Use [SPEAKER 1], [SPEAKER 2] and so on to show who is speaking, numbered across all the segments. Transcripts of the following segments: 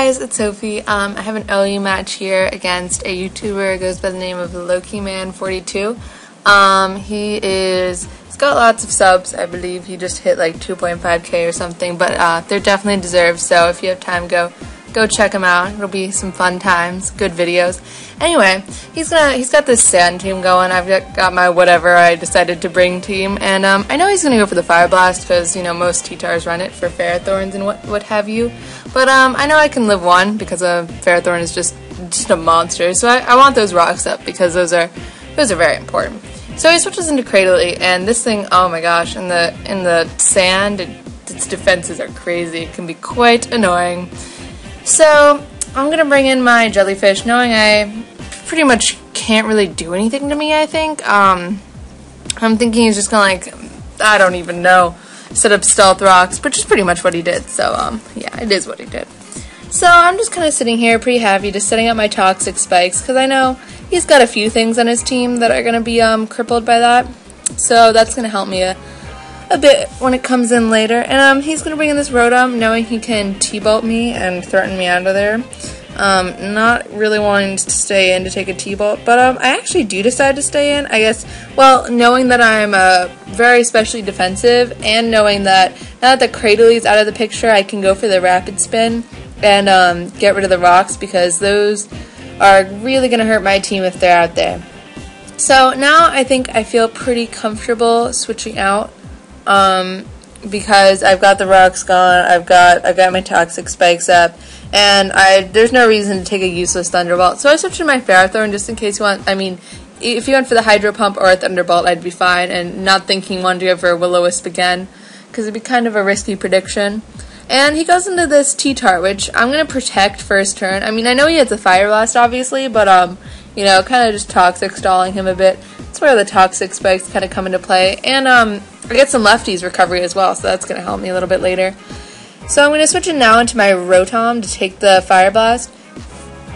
[SPEAKER 1] Guys, it's Sophie. I have an LU match here against a YouTuber who goes by the name of LokiMan42. He's got lots of subs. I believe he just hit like 2.5k or something, but they're definitely deserved. So if you have time, go check him out. It'll be some fun times, good videos. Anyway, he's got this sand team going. I've got my whatever I decided to bring team, and I know he's gonna go for the Fire Blast because most T-Tars run it for Ferrothorns and what have you. But I know I can live one because a Ferrothorn is just a monster. So I want those rocks up because those are very important. So he switches into Cradily, and this thing, oh my gosh, in the sand, its defenses are crazy. It can be quite annoying. So I'm gonna bring in my jellyfish, knowing I pretty much can't really do anything to me. I think I'm thinking he's just gonna I don't even know, set up stealth rocks, which is pretty much what he did. So yeah, it is what he did. So I'm just kind of sitting here pretty happy, just setting up my toxic spikes because I know he's got a few things on his team that are gonna be crippled by that. So that's gonna help me a bit when it comes in later. And he's gonna bring in this Rotom, knowing he can T-bolt me and threaten me out of there. Not really wanting to stay in to take a T-bolt, but I actually do decide to stay in, I guess. Well, knowing that I'm very especially defensive, and knowing that now that the Cradily out of the picture, I can go for the Rapid Spin and get rid of the rocks, because those are really gonna hurt my team if they're out there. So now I think I feel pretty comfortable switching out. Because I've got the rocks gone, I've got my toxic spikes up, and there's no reason to take a useless Thunderbolt. So I switched to my Ferrothorn just in case you want. I mean, if you went for the Hydro Pump or a Thunderbolt, I'd be fine, and not thinking wanted to go for a Will-O-Wisp again, because it'd be kind of a risky prediction. And he goes into this T-Tar, which I'm gonna protect first turn. I mean, I know he has a Fire Blast, obviously, but kind of just toxic stalling him a bit. That's where the toxic spikes kind of come into play, and I get some lefties recovery as well, so that's going to help me a little bit later. So I'm going to switch in now into my Rotom to take the Fire Blast.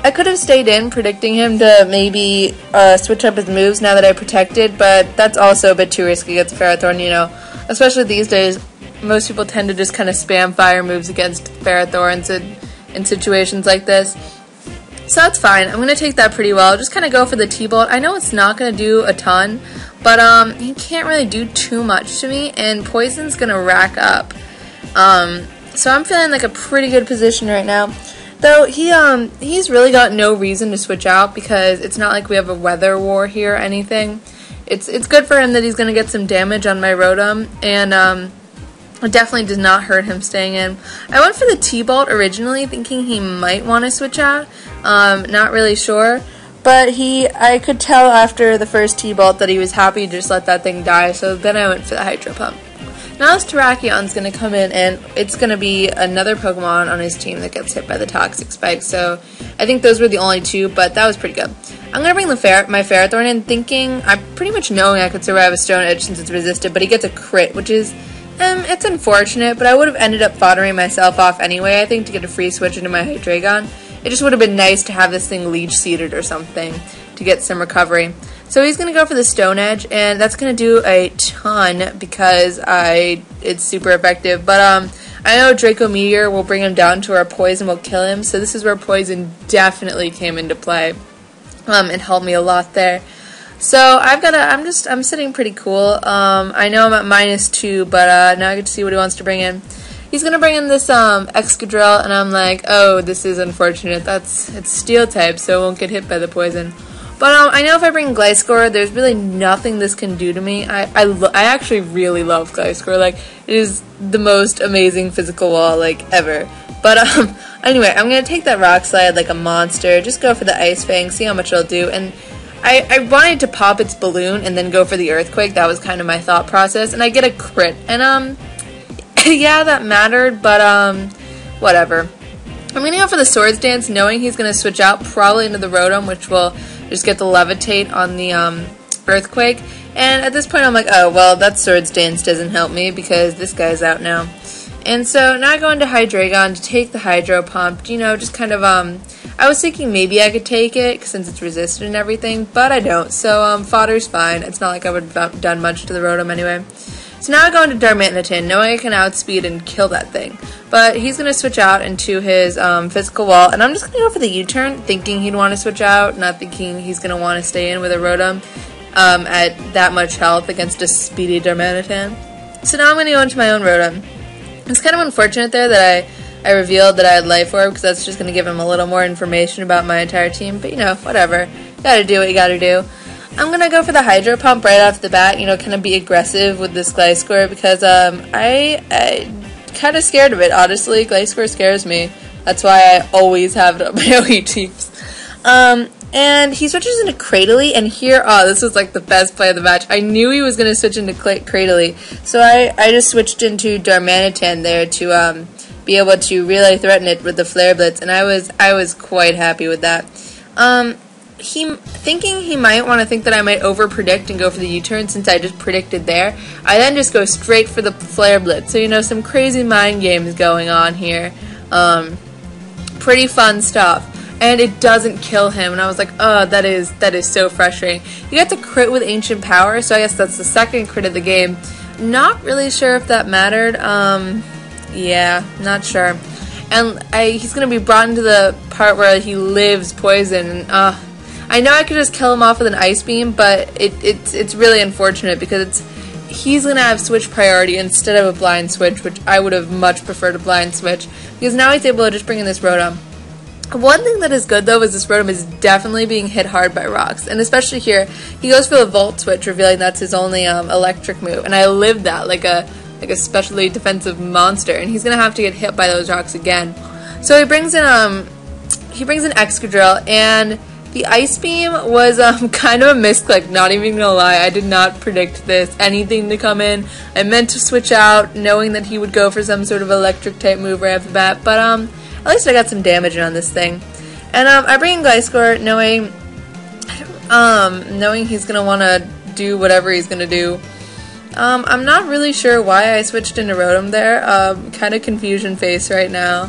[SPEAKER 1] I could have stayed in, predicting him to maybe switch up his moves now that I protected, but that's also a bit too risky against Ferrothorn, Especially these days, most people tend to just kind of spam fire moves against Ferrothorns in situations like this. So that's fine. I'm going to take that pretty well. Just kind of go for the T-Bolt. I know it's not going to do a ton, but he can't really do too much to me, and Poison's going to rack up. So I'm feeling like a pretty good position right now. Though he's really got no reason to switch out, because it's not like we have a weather war here or anything. It's good for him that he's going to get some damage on my Rotom, and it definitely did not hurt him staying in. I went for the T-Bolt originally, thinking he might want to switch out. Not really sure. But I could tell after the first T-Bolt that he was happy to just let that thing die, so then I went for the Hydro Pump. Now this Terrakion's going to come in, and it's going to be another Pokemon on his team that gets hit by the Toxic Spike, so I think those were the only two, but that was pretty good. I'm going to bring my Ferrothorn in, thinking, I'm pretty much knowing I could survive a Stone Edge since it's resisted, but he gets a crit, which is, it's unfortunate, but I would have ended up foddering myself off anyway, I think, to get a free switch into my Hydreigon. It just would have been nice to have this thing leech seeded or something to get some recovery. So he's going to go for the Stone Edge, and that's going to do a ton because it's super effective. But I know Draco Meteor will bring him down to where Poison will kill him, so this is where Poison definitely came into play and helped me a lot there. So I'm sitting pretty cool. I know I'm at -2, but now I get to see what he wants to bring in. He's gonna bring in this Excadrill, and I'm like, oh, this is unfortunate. It's Steel type, so it won't get hit by the Poison. But I know if I bring Gliscor, there's really nothing this can do to me. I actually really love Gliscor. Like, it is the most amazing physical wall ever. But anyway, I'm gonna take that Rock Slide like a monster. Just go for the Ice Fang, see how much it'll do. And I wanted to pop its balloon and then go for the Earthquake. That was kind of my thought process, and I get a crit. And yeah, that mattered, but whatever. I'm gonna go for the Swords Dance, knowing he's gonna switch out probably into the Rotom, which will just get the Levitate on the Earthquake. And at this point, I'm like, oh well, that Swords Dance doesn't help me because this guy's out now. And so now I go into Hydreigon to take the Hydro Pump. Just kind of I was thinking maybe I could take it since it's resisted and everything, but I don't. So fodder's fine. It's not like I would have done much to the Rotom anyway. So now I go into Darmanitan, knowing I can outspeed and kill that thing. But he's going to switch out into his physical wall, and I'm just going to go for the U-turn, thinking he'd want to switch out, not thinking he's going to want to stay in with a Rotom at that much health against a speedy Darmanitan. So now I'm going to go into my own Rotom. It's kind of unfortunate there that I revealed that I had Life Orb, because that's just going to give him a little more information about my entire team, but you know, whatever. You gotta do what you gotta do. I'm going to go for the Hydro Pump right off the bat, you know, kind of be aggressive with this Gliscor, because I kind of scared of it, honestly. Gliscor scares me. That's why I always have it on my OE teams. And he switches into Cradily, and here, oh, this was like the best play of the match. I knew he was going to switch into Cradily, so I just switched into Darmanitan there to be able to really threaten it with the Flare Blitz, and I was quite happy with that. Thinking he might want to think that I might over-predict and go for the U-turn since I just predicted there, I then just go straight for the Flare Blitz. So, you know, some crazy mind games going on here. Pretty fun stuff. And it doesn't kill him, and I was like, oh, that is so frustrating. You get to crit with Ancient Power, so I guess that's the second crit of the game. Not really sure if that mattered. Yeah, not sure. And he's going to be brought into the part where he lives poison, and I know I could just kill him off with an Ice Beam, but it's really unfortunate because he's going to have switch priority instead of a blind switch, which I would have much preferred a blind switch, because now he's able to just bring in this Rotom. One thing that is good, though, is this Rotom is definitely being hit hard by rocks, and especially here, he goes for the Volt Switch, revealing that's his only electric move, and I lived that like a specially defensive monster, and he's going to have to get hit by those rocks again. So he brings in Excadrill, and the Ice Beam was kind of a misclick, not even gonna lie. I did not predict anything to come in. I meant to switch out, knowing that he would go for some sort of electric type move right off the bat, but at least I got some damage in on this thing. And I bring in Gliscor, knowing he's gonna want to do whatever he's gonna do. I'm not really sure why I switched into Rotom there. Kind of confusion face right now.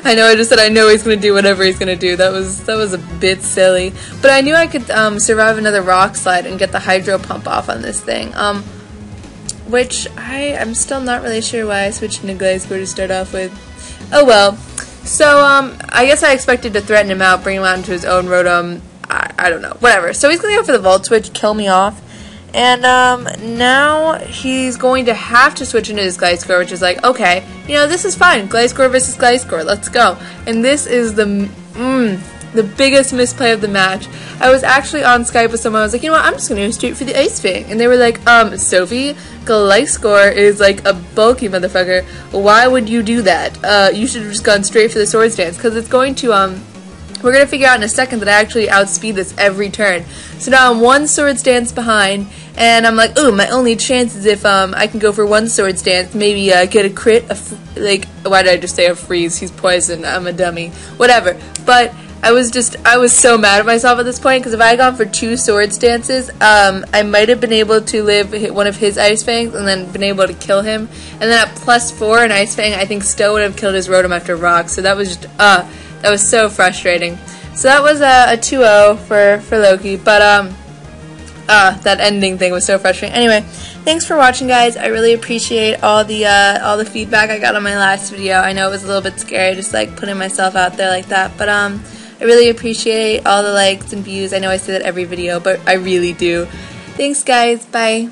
[SPEAKER 1] I know I just said I know he's going to do whatever he's going to do. That was a bit silly. But I knew I could survive another Rock Slide and get the Hydro Pump off on this thing. Which I'm still not really sure why I switched into Gliscor to start off with. Oh well. So I guess I expected to threaten him out, bring him out into his own Rotom. I don't know. Whatever. So he's going to go for the Volt Switch, kill me off. And now he's going to have to switch into his Gliscor, which is like, okay, you know, this is fine. Gliscor versus Gliscor, let's go. And this is the biggest misplay of the match. I was actually on Skype with someone. I was like, you know what, I'm just going to go straight for the Ice Fang. And they were like, Sophie, Gliscor is like a bulky motherfucker. Why would you do that? You should have just gone straight for the Swords Dance, because it's going to, we're going to figure out in a second that I actually outspeed this every turn. So now I'm one Swords Dance behind, and I'm like, ooh, my only chance is if I can go for one Swords Dance, maybe get a crit, why did I just say a freeze? He's poison, I'm a dummy. Whatever. But I was so mad at myself at this point, because if I had gone for two Swords Dances, I might have been able to live one of his Ice Fangs and then been able to kill him. And then at +4, an Ice Fang, I think, still would have killed his Rotom after Rock. So that was just, that was so frustrating. So that was a 2-0 for Loki, but that ending thing was so frustrating. Anyway, thanks for watching, guys. I really appreciate all the feedback I got on my last video. I know it was a little bit scary, just like putting myself out there like that, but I really appreciate all the likes and views. I know I say that every video, but I really do. Thanks, guys. Bye.